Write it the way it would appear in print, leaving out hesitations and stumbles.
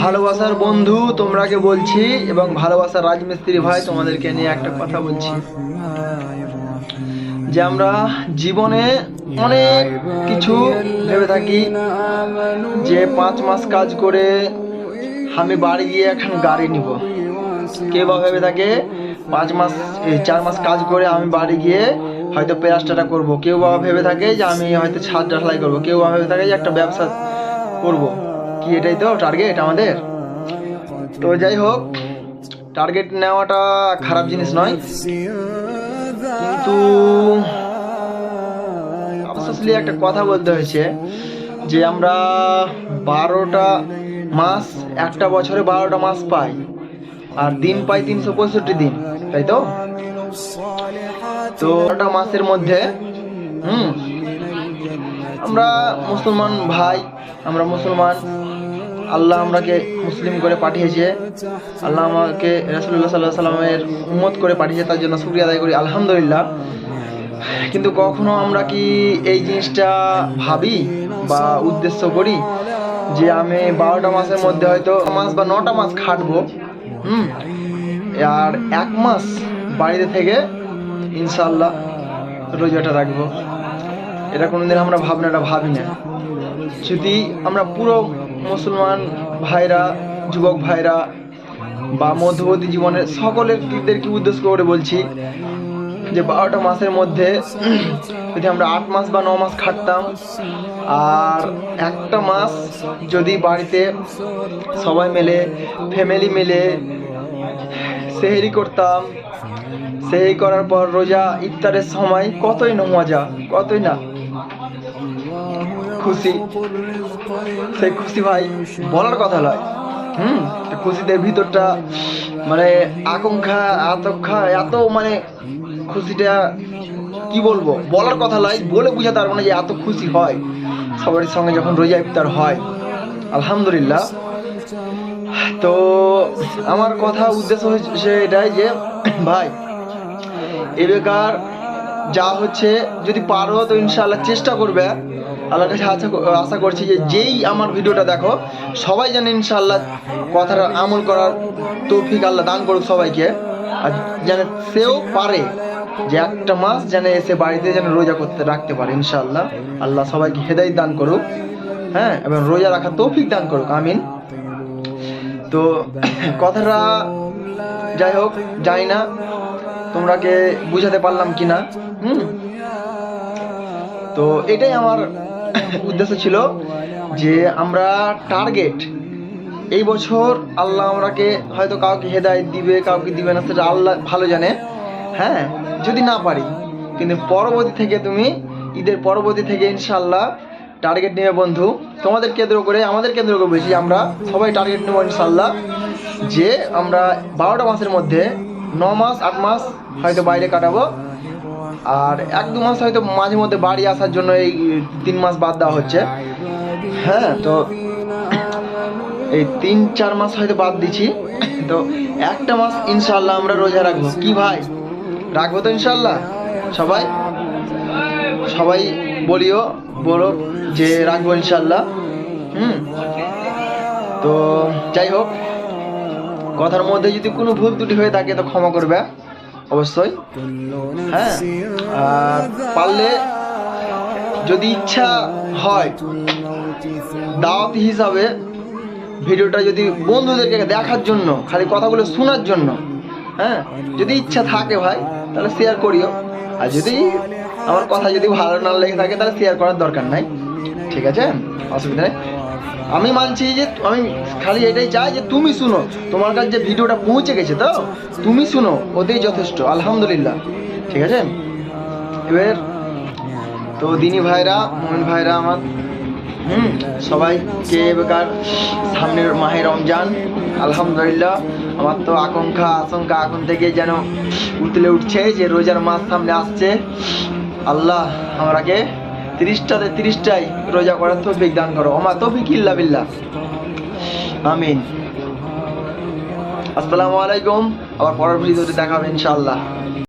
ভালোবাসার বন্ধু তোমরাকে বলছি এবং ভালোবাসার রাজমিস্ত্রি ভাই তোমাদেরকে নিয়ে একটা কথা বলছি যে আমরা জীবনে অনেক কিছু ভেবে থাকি যে 5 মাস কাজ করে আমি বাড়ি গিয়ে এখন গাড়ি নিব। কেউ বা ভেবে থাকে 4 মাস কাজ করে আমি বাড়ি গিয়ে হয়তো প্লাস্টারটা করব। কেউ বা ভেবে থাকে যে আমি হয়তো ছাদ ঢালাই করব। কেউ বা ভেবে থাকে যে একটা ব্যবসা করব। কি এটাই তো টার্গেট আমাদের? তো যাই হোক, টার্গেট নেওয়াটা খারাপ জিনিস নয়, কিন্তু অবশ্যই একটা কথা বলতে হয়েছে যে আমরা 12টা মাস, একটা বছরে 12টা মাস পাই আর দিন পাই 365 দিন, তাই তো? তো 12টা মাসের মধ্যে আমরা মুসলমান ভাই, আমরা মুসলমান, আল্লাহ আমরাকে মুসলিম করে পাঠিয়েছে, আল্লাহ আমাকে রাসূলুল্লাহ সাল্লাল্লাহু আলাইহি সাল্লামের উম্মত করে পাঠিয়েছে, তার জন্য শুকরিয়া আদায় করি আলহামদুলিল্লাহ। কিন্তু কখনো আমরা কি এই জিনিসটা ভাবি বা উদ্দেশ্য করি যে আমি 12টা মাসের মধ্যে হয়তো মাস বা 9টা মাস খাটবো, আর 1 মাস বাড়িতে থেকে ইনশাআল্লাহ রোজাটা রাখবো? এটা কোনোদিন আমরা ভাবনাটা ভাবি না। যদি আমরা পুরো মুসলমান ভাইরা, যুবক ভাইরা বা মধ্যবর্তী জীবনের সকলেরদেরকে উদ্দেশ্য করে বলছি যে 12টা মাসের মধ্যে যদি আমরা 8 মাস বা 9 মাস খাটতাম আর একটা মাস যদি বাড়িতে সবাই মিলে, ফ্যামিলি মিলে সেহরি করতাম, সেহরি করার পর রোজা ইফতারের সময় কতই না মজা, কতই না খুশি। সেই খুশি ভাই বলার কথা নয়। খুশিতে ভিতরটা মানে আকাঙ্ক্ষা, আতঙ্ক্ষা, এত মানে খুশিটা কি বলবো, বলার কথা নয়, বলে বুঝাতে পারবো না যে এত খুশি হয় সবার সঙ্গে যখন রোজা ইফতার হয়। আলহামদুলিল্লাহ। তো আমার কথা উদ্দেশ্য হচ্ছে এটাই যে ভাই, এ বেকার যা হচ্ছে যদি পারো তো ইনশাআল্লাহ চেষ্টা করবে। আল্লাহর কাছে আশা করছি যে যেই আমার ভিডিওটা দেখো সবাই যেন ইনশাআল্লাহ কথাটা আমল করার তৌফিক আল্লাহ দান করুক সবাইকে, আর যেন সেও পারে যে একটা মাস যেন এসে বাড়িতে যেন রোজা করতে রাখতে পারে ইনশাআল্লাহ। আল্লাহ সবাইকে হেদায়েত দান করুক, হ্যাঁ, এবং রোজা রাখার তৌফিক দান করুক, আমিন। তো কথাটা যাই হোক, জানি না তোমরাকে বুঝাতে পারলাম কিনা। তো এটাই আমার উদ্দেশ্য ছিল যে আমরা টার্গেট এই বছর, আল্লাহ আমরাকে হয়তো কাউকে হেদায়েত দিবে, কাউকে দিবে না, সেটা আল্লাহ ভালো জানে। হ্যাঁ, যদি না পারি, কিন্তু পরবর্তী থেকে তুমি ঈদের পরবর্তী থেকে ইনশাআল্লাহ টার্গেট নেবে বন্ধু। তোমাদের কেন্দ্র করে, আমাদের কেন্দ্র করে বেশি আমরা সবাই টার্গেট নেব ইনশাআল্লাহ যে আমরা 12টা মাসের মধ্যে 9 মাস 8 মাস হয়তো বাইরে কাটাবো, আর 1-2 মাস হয়তো মাঝে মধ্যে বাড়ি আসার জন্য এই 3 মাস বাদ দেওয়া হচ্ছে। হ্যাঁ, তো এই 3-4 মাস হয়তো বাদ দিচ্ছি, তো একটা মাস ইনশাআল্লাহ আমরা রোজা রাখবো। কি ভাই, রাখবো তো ইনশাআল্লাহ? সবাই সবাই বলো যে রাখবো ইনশাআল্লাহ। তো যাই হোক, কথার মধ্যে যদি কোনো ভুল ত্রুটি হয়ে থাকে তো ক্ষমা করবে অবশ্যই। হ্যাঁ, আর পারলে যদি ইচ্ছা হয় দাওয়াতি হিসাবে ভিডিওটা যদি বন্ধুদেরকে দেখার জন্য, খালি কথাগুলো শোনার জন্য, হ্যাঁ, যদি ইচ্ছা থাকে ভাই তাহলে শেয়ার করিও। আর যদি আমার কথা যদি ভালো না লেগে থাকে তাহলে শেয়ার করার দরকার নাই, ঠিক আছে, অসুবিধা নেই। আমি মানছি যে আমি খালি এটাই চাই যে তুমি শুনো, তোমার কাছে যে ভিডিওটা পৌঁছে গেছে তো তুমি শুনো, ওতেই যথেষ্ট, আলহামদুলিল্লাহ, ঠিক আছে। এবার তো দিনী ভাইরা, মোমিন ভাইরা আমার, সবাইকে বেকার সামনের মাহে রমজান, আলহামদুলিল্লাহ। আমার তো আকাঙ্ক্ষা আশঙ্কা এখন থেকে যেন উতলে উঠছে যে রোজার মাস সামনে আসছে। আল্লাহ আমরাকে 30টাতে 30টাই রোজা করার তৌফিক দান করো, ওমা তৌফিক ইল্লা বিল্লাহ, আমিন। আসসালামু আলাইকুম। আবার পরের ভিডিওতে দেখা হবে ইনশাআল্লাহ।